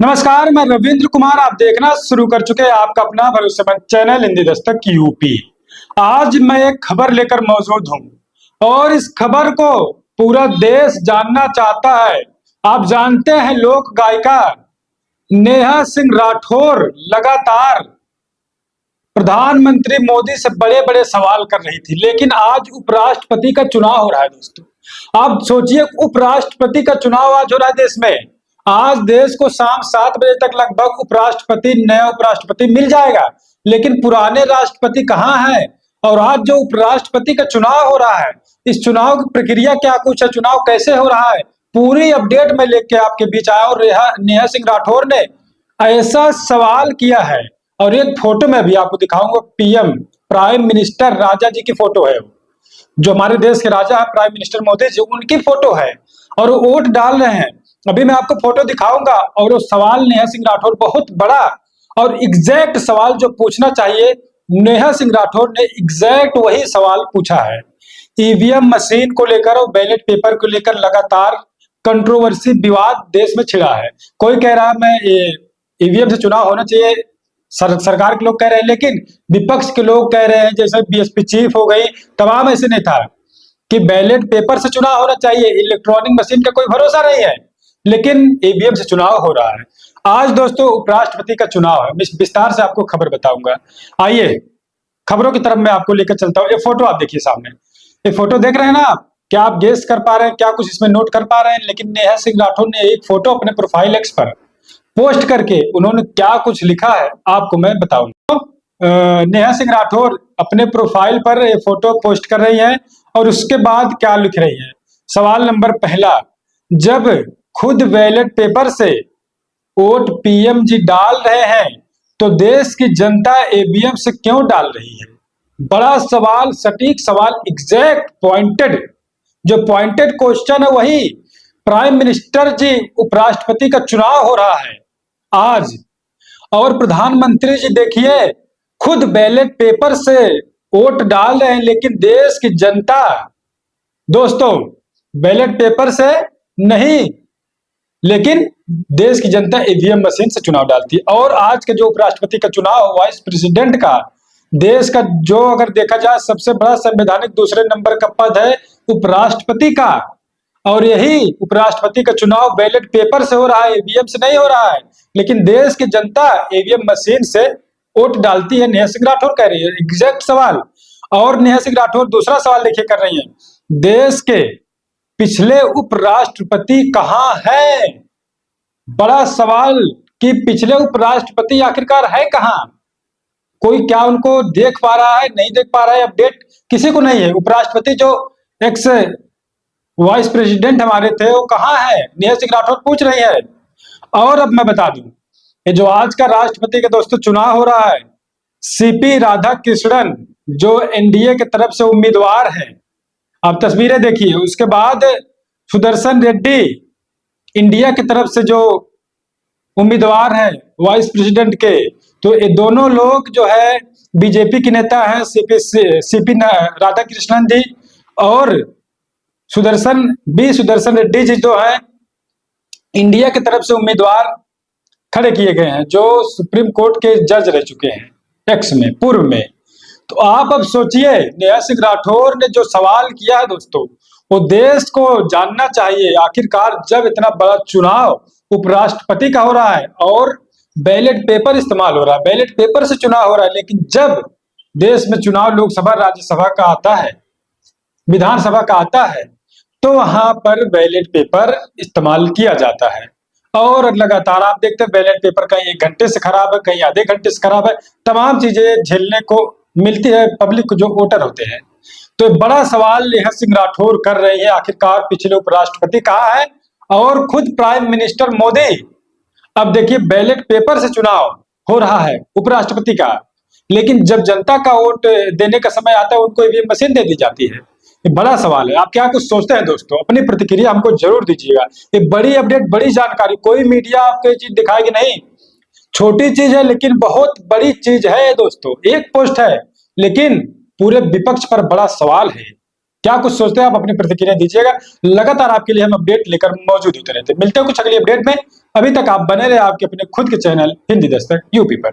नमस्कार, मैं रविंद्र कुमार। आप देखना शुरू कर चुके हैं आपका अपना भरोसेमंद चैनल हिंदी दस्तक यूपी। आज मैं एक खबर लेकर मौजूद हूं और इस खबर को पूरा देश जानना चाहता है। आप जानते हैं, लोक गायिका नेहा सिंह राठौर लगातार प्रधानमंत्री मोदी से बड़े बड़े सवाल कर रही थी, लेकिन आज उपराष्ट्रपति का चुनाव हो रहा है दोस्तों। आप सोचिए, उपराष्ट्रपति का चुनाव आज हो रहा है देश में। आज देश को शाम 7 बजे तक लगभग नया उपराष्ट्रपति मिल जाएगा, लेकिन पुराने राष्ट्रपति कहाँ हैं? और आज जो उपराष्ट्रपति का चुनाव हो रहा है, इस चुनाव की प्रक्रिया क्या कुछ है, चुनाव कैसे हो रहा है, पूरी अपडेट में लेके आपके बीच आया। और नेहा सिंह राठौर ने ऐसा सवाल किया है, और एक फोटो में भी आपको दिखाऊंगा। पीएम प्राइम मिनिस्टर राजा जी की फोटो है, जो हमारे देश के राजा है प्राइम मिनिस्टर मोदी जी, उनकी फोटो है और वो वोट डाल रहे हैं। अभी मैं आपको फोटो दिखाऊंगा। और वो सवाल नेहा सिंह राठौर बहुत बड़ा और एग्जैक्ट सवाल जो पूछना चाहिए, नेहा सिंह राठौर ने एग्जैक्ट वही सवाल पूछा है। ईवीएम मशीन को लेकर और बैलेट पेपर को लेकर लगातार कंट्रोवर्सी, विवाद देश में छिड़ा है। कोई कह रहा है मैं ईवीएम से चुनाव होना चाहिए, सरकार के लोग कह रहे हैं, लेकिन विपक्ष के लोग कह रहे हैं, जैसे बीएसपी चीफ हो गई, तमाम ऐसे नेता, कि बैलेट पेपर से चुनाव होना चाहिए, इलेक्ट्रॉनिक मशीन का कोई भरोसा नहीं है, लेकिन ईवीएम से चुनाव हो रहा है। आज दोस्तों उपराष्ट्रपति का चुनाव है, विस्तार से आपको खबर बताऊंगा। आइए खबरों की तरफ मैं आपको लेकर चलता हूँ। ये फोटो आप देखिए सामने, ये फोटो देख रहे हैं ना आप? क्या आप गेस कर पा रहे हैं, क्या कुछ इसमें नोट कर पा रहे हैं? लेकिन नेहा सिंह राठौर ने एक फोटो अपने प्रोफाइल एक्स पर पोस्ट करके उन्होंने क्या कुछ लिखा है आपको मैं बताऊंगा। नेहा सिंह राठौर अपने प्रोफाइल पर ये फोटो पोस्ट कर रही हैं और उसके बाद क्या लिख रही है। सवाल नंबर पहला, जब खुद बैलेट पेपर से वोट पीएम जी डाल रहे हैं तो देश की जनता ईवीएम से क्यों डाल रही है? बड़ा सवाल, सटीक सवाल, एग्जैक्ट पॉइंटेड, जो पॉइंटेड क्वेश्चन है वही। प्राइम मिनिस्टर जी, उपराष्ट्रपति का चुनाव हो रहा है आज, और प्रधानमंत्री जी देखिए खुद बैलेट पेपर से वोट डाल रहे हैं, लेकिन देश की जनता दोस्तों बैलेट पेपर से नहीं, लेकिन देश की जनता ईवीएम मशीन से चुनाव डालती है। और आज के जो उपराष्ट्रपति का चुनाव, वाइस प्रेसिडेंट का, देश का जो अगर देखा जाए सबसे बड़ा संवैधानिक दूसरे नंबर का पद है उपराष्ट्रपति का, और यही उपराष्ट्रपति का चुनाव बैलेट पेपर से हो रहा है, ईवीएम से नहीं हो रहा है, लेकिन देश की जनता ईवीएम मशीन से वोट डालती है। नेहा सिंह राठौर कह रही है एग्जैक्ट सवाल। और नेहा सिंह राठौर दूसरा सवाल देखिए कर रही है, देश के पिछले उपराष्ट्रपति कहाँ है? बड़ा सवाल कि पिछले उपराष्ट्रपति आखिरकार है कहाँ? कोई क्या उनको देख पा रहा है, नहीं देख पा रहा है? अपडेट किसी को नहीं है। उपराष्ट्रपति जो एक्स वाइस प्रेसिडेंट हमारे थे, वो कहाँ है? नेहा सिंह राठौर पूछ रही है। और अब मैं बता दूं, ये जो आज का राष्ट्रपति का दोस्तों चुनाव हो रहा है, सीपी राधाकृष्णन जो एनडीए की तरफ से उम्मीदवार है, आप तस्वीरें देखिए। उसके बाद सुदर्शन रेड्डी इंडिया की तरफ से जो उम्मीदवार है वाइस प्रेसिडेंट के, तो ये दोनों लोग जो है बीजेपी के नेता हैं, सीपी राधाकृष्णन जी और सुदर्शन रेड्डी जी जो है इंडिया की तरफ से उम्मीदवार खड़े किए गए हैं, जो सुप्रीम कोर्ट के जज रह चुके हैं एक्स में, पूर्व में। तो आप अब सोचिए, नेहा सिंह राठौर ने जो सवाल किया है दोस्तों, वो देश को जानना चाहिए। आखिरकार जब इतना बड़ा चुनाव उपराष्ट्रपति का हो रहा है और बैलेट पेपर इस्तेमाल हो रहा है, बैलेट पेपर से चुनाव हो रहा है, लेकिन जब देश में चुनाव लोकसभा राज्यसभा का आता है, विधानसभा का आता है, तो वहां पर बैलेट पेपर इस्तेमाल किया जाता है। और लगातार आप देखते हैं बैलेट पेपर कहीं 1 घंटे से खराब है, कहीं आधे घंटे से खराब है, तमाम चीजें झेलने को मिलती है पब्लिक को, जो वोटर होते हैं। तो बड़ा सवाल नेहा सिंह राठौर कर रही है, आखिरकार पिछले उपराष्ट्रपति कहाँ है? और खुद प्राइम मिनिस्टर मोदी, अब देखिए बैलेट पेपर से चुनाव हो रहा है उपराष्ट्रपति का, लेकिन जब जनता का वोट देने का समय आता है उनको ईवीएम मशीन दे दी जाती है। ये बड़ा सवाल है। आप क्या कुछ सोचते हैं दोस्तों? अपनी प्रतिक्रिया हमको जरूर दीजिएगा। ये बड़ी अपडेट, बड़ी जानकारी, कोई मीडिया आपको ये चीज दिखाएगी नहीं। छोटी चीज है लेकिन बहुत बड़ी चीज है दोस्तों। एक पोस्ट है लेकिन पूरे विपक्ष पर बड़ा सवाल है। क्या कुछ सोचते हैं आप? अपनी प्रतिक्रिया दीजिएगा। लगातार आपके लिए हम अपडेट लेकर मौजूद होते रहते हैं। मिलते हैं कुछ अगली अपडेट में। अभी तक आप बने रहे आपके अपने खुद के चैनल हिंदी दस्तक यूपी पर।